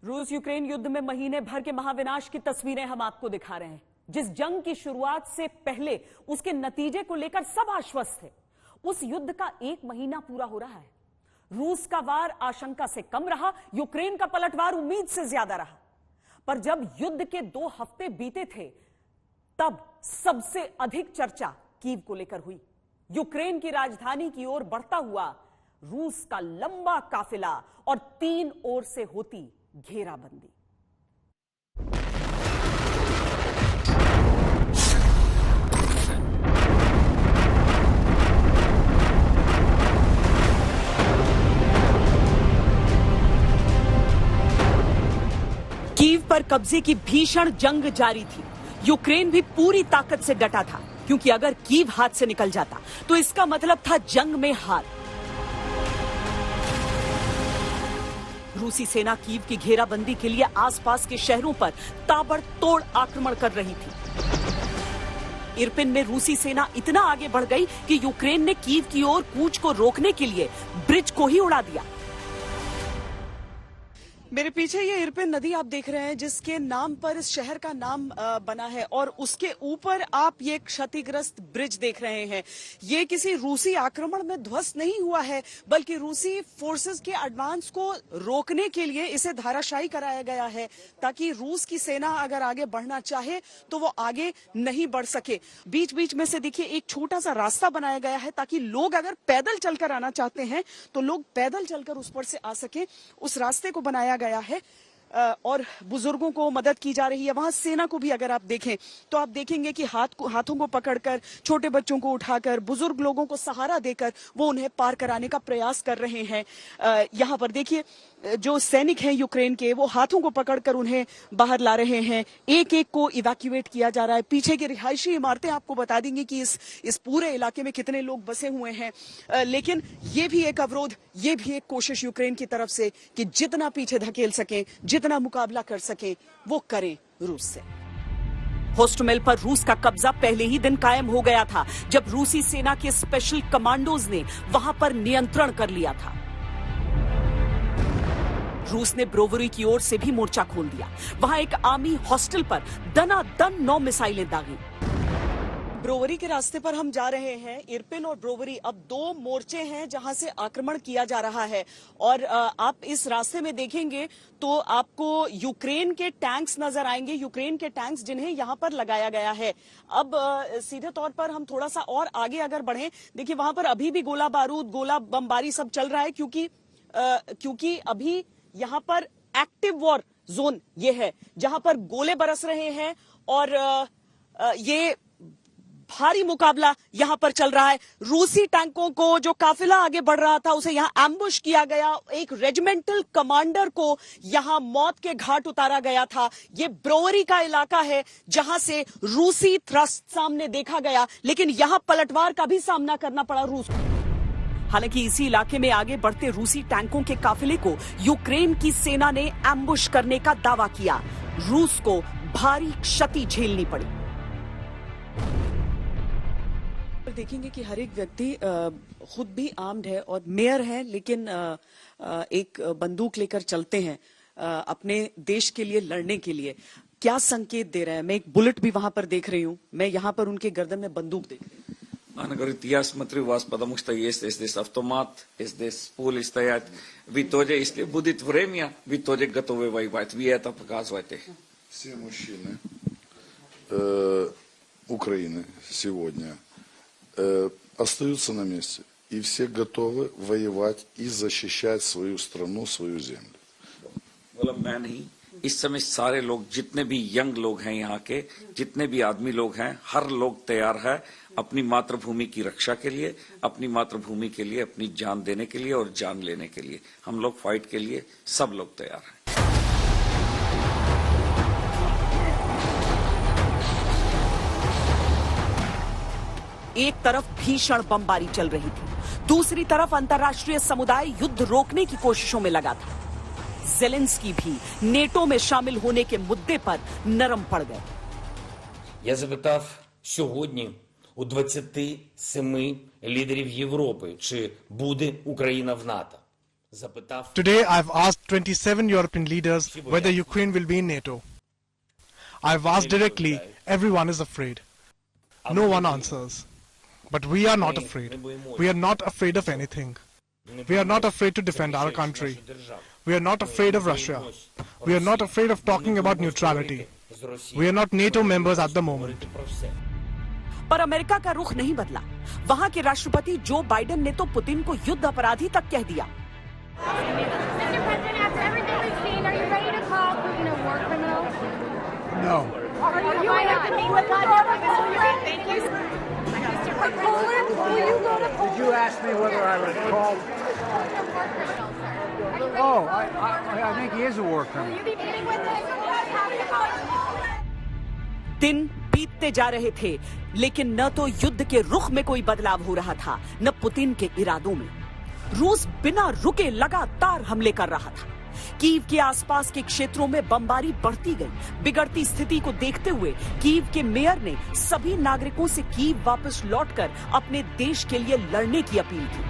रूस यूक्रेन युद्ध में महीने भर के महाविनाश की तस्वीरें हम आपको दिखा रहे हैं। जिस जंग की शुरुआत से पहले उसके नतीजे को लेकर सब आश्वस्त थे, उस युद्ध का 1 महीना पूरा हो रहा है। रूस का वार आशंका से कम रहा, यूक्रेन का पलटवार उम्मीद से ज्यादा रहा। पर जब युद्ध के 2 हफ्ते बीते थे, तब सबसे अधिक चर्चा कीव को लेकर हुई। यूक्रेन की राजधानी की ओर बढ़ता हुआ रूस का लंबा काफिला और 3 ओर से होती घेराबंदी। कीव पर कब्जे की भीषण जंग जारी थी। यूक्रेन भी पूरी ताकत से डटा था, क्योंकि अगर कीव हाथ से निकल जाता तो इसका मतलब था जंग में हार। रूसी सेना कीव की घेराबंदी के लिए आसपास के शहरों पर ताबड़तोड़ आक्रमण कर रही थी। इरपिन में रूसी सेना इतना आगे बढ़ गई कि यूक्रेन ने कीव की ओर कूच को रोकने के लिए ब्रिज को ही उड़ा दिया। मेरे पीछे ये इरपिन नदी आप देख रहे हैं, जिसके नाम पर इस शहर का नाम बना है, और उसके ऊपर आप ये क्षतिग्रस्त ब्रिज देख रहे हैं। ये किसी रूसी आक्रमण में ध्वस्त नहीं हुआ है, बल्कि रूसी फोर्सेस के एडवांस को रोकने के लिए इसे धाराशायी कराया गया है, ताकि रूस की सेना अगर आगे बढ़ना चाहे तो वो आगे नहीं बढ़ सके। बीच बीच में से देखिए एक छोटा सा रास्ता बनाया गया है, ताकि लोग अगर पैदल चलकर आना चाहते हैं तो लोग पैदल चलकर उस पर से आ सके। उस रास्ते को बनाया गया है और बुजुर्गों को मदद की जा रही है। वहां सेना को भी अगर आप देखें तो आप देखेंगे कि हाथों को पकड़कर, छोटे बच्चों को उठाकर, बुजुर्ग लोगों को सहारा देकर वो उन्हें पार कराने का प्रयास कर रहे हैं। यहाँ पर देखिए जो सैनिक हैं यूक्रेन के, वो हाथों को पकड़कर उन्हें बाहर ला रहे हैं। एक एक को इवैक्यूएट किया जा रहा है। पीछे की रिहायशी इमारतें आपको बता देंगी कि इस पूरे इलाके में कितने लोग बसे हुए हैं। लेकिन ये भी एक अवरोध, ये भी एक कोशिश यूक्रेन की तरफ से कि जितना पीछे धकेल सकें, जितना मुकाबला कर सकें, वो करें रूस से। होस्टमेल पर रूस का कब्जा पहले ही दिन कायम हो गया था, जब रूसी सेना के स्पेशल कमांडोज ने वहां पर नियंत्रण कर लिया था। रूस ने ब्रोवरी की ओर से भी मोर्चा खोल दिया। वहां एक आर्मी हॉस्टल पर दनादन 9 मिसाइलें दागी। ब्रोवरी के रास्ते पर हम जा रहे हैं। इरपिन और ब्रोवरी अब 2 मोर्चे हैं जहां से आक्रमण किया जा रहा है, और आप इस रास्ते में देखेंगे तो आपको यूक्रेन के टैंक्स नजर आएंगे, यूक्रेन के टैंक्स जिन्हें यहां पर लगाया गया है। अब सीधे तौर पर हम थोड़ा सा और आगे अगर बढ़ें, देखिए वहां पर अभी भी गोला बारूद, गोला बमबारी सब चल रहा है, क्योंकि अभी यहाँ पर एक्टिव वॉर जोन ये है, जहां पर गोले बरस रहे हैं और ये भारी मुकाबला यहां पर चल रहा है। रूसी टैंकों को, जो काफिला आगे बढ़ रहा था, उसे यहां एम्बुश किया गया। एक रेजिमेंटल कमांडर को यहां मौत के घाट उतारा गया था। ये ब्रोवरी का इलाका है जहां से रूसी थ्रस्ट सामने देखा गया, लेकिन यहां पलटवार का भी सामना करना पड़ा रूस को। हालांकि इसी इलाके में आगे बढ़ते रूसी टैंकों के काफिले को यूक्रेन की सेना ने एम्बुश करने का दावा किया। रूस को भारी क्षति झेलनी पड़ी। देखेंगे कि हर एक व्यक्ति खुद भी आर्म्ड है और मेयर है, लेकिन एक बंदूक लेकर चलते हैं अपने देश के लिए लड़ने के लिए। क्या संकेत दे रहा है? मैं एक बुलेट भी वहां पर देख रही हूं, मैं यहाँ पर उनके गर्दन में बंदूक देख रही हूँ। Она говорит, я смотрю вас, потому что есть здесь автомат, здесь пули стоят. Вы тоже, если будет время, вы тоже готовы воевать. Вы это показываете. Все мужчины Украины сегодня остаются на месте. И все готовы воевать и защищать свою страну, свою землю. मतलब मैं नहीं, इस समय सारे लोग, जितने भी यंग लोग हैं यहाँ के, जितने भी आदमी लोग हैं, हर लोग तैयार है अपनी मातृभूमि की रक्षा के लिए, अपनी मातृभूमि के लिए अपनी जान देने के लिए और जान लेने के लिए। हम लोग फाइट के लिए सब लोग तैयार हैं। एक तरफ भीषण बमबारी चल रही थी, दूसरी तरफ अंतर्राष्ट्रीय समुदाय युद्ध रोकने की कोशिशों में लगा था। ज़ेलेंस्की भी नेटो में शामिल होने के मुद्दे पर नरम पड़ गए। Я запитав сьогодні у 27 лідерів Європи, чи буде Україна в НАТО. запитав, Today, I've asked 27 European leaders whether Ukraine will be in NATO. I've asked directly, everyone is afraid. No one answers. But we are not afraid. We are not afraid of anything. We are not afraid to defend our country. We are not afraid of Russia. We are not afraid of talking about neutrality. We are not NATO members at the moment. पर America का रुख नहीं बदला। वहां के राष्ट्रपति Joe Biden ने तो पुतिन को युद्ध अपराधी तक कह दिया। Mr. President, after everything we've seen, are you ready to call Putin a war criminal? No. Are you ready to meet with Poland? Thank you. Mr. Poland, will you go to Poland? Did you ask me whether I was called? Oh, I think he is a war criminal. Will you be meeting with him? दिन बीतते जा रहे थे, लेकिन न तो युद्ध के रुख में कोई बदलाव हो रहा था, न पुतिन के इरादों में। रूस बिना रुके लगातार हमले कर रहा था। कीव के आसपास के क्षेत्रों में बमबारी बढ़ती गई। बिगड़ती स्थिति को देखते हुए कीव के मेयर ने सभी नागरिकों से कीव वापस लौटकर अपने देश के लिए लड़ने की अपील की।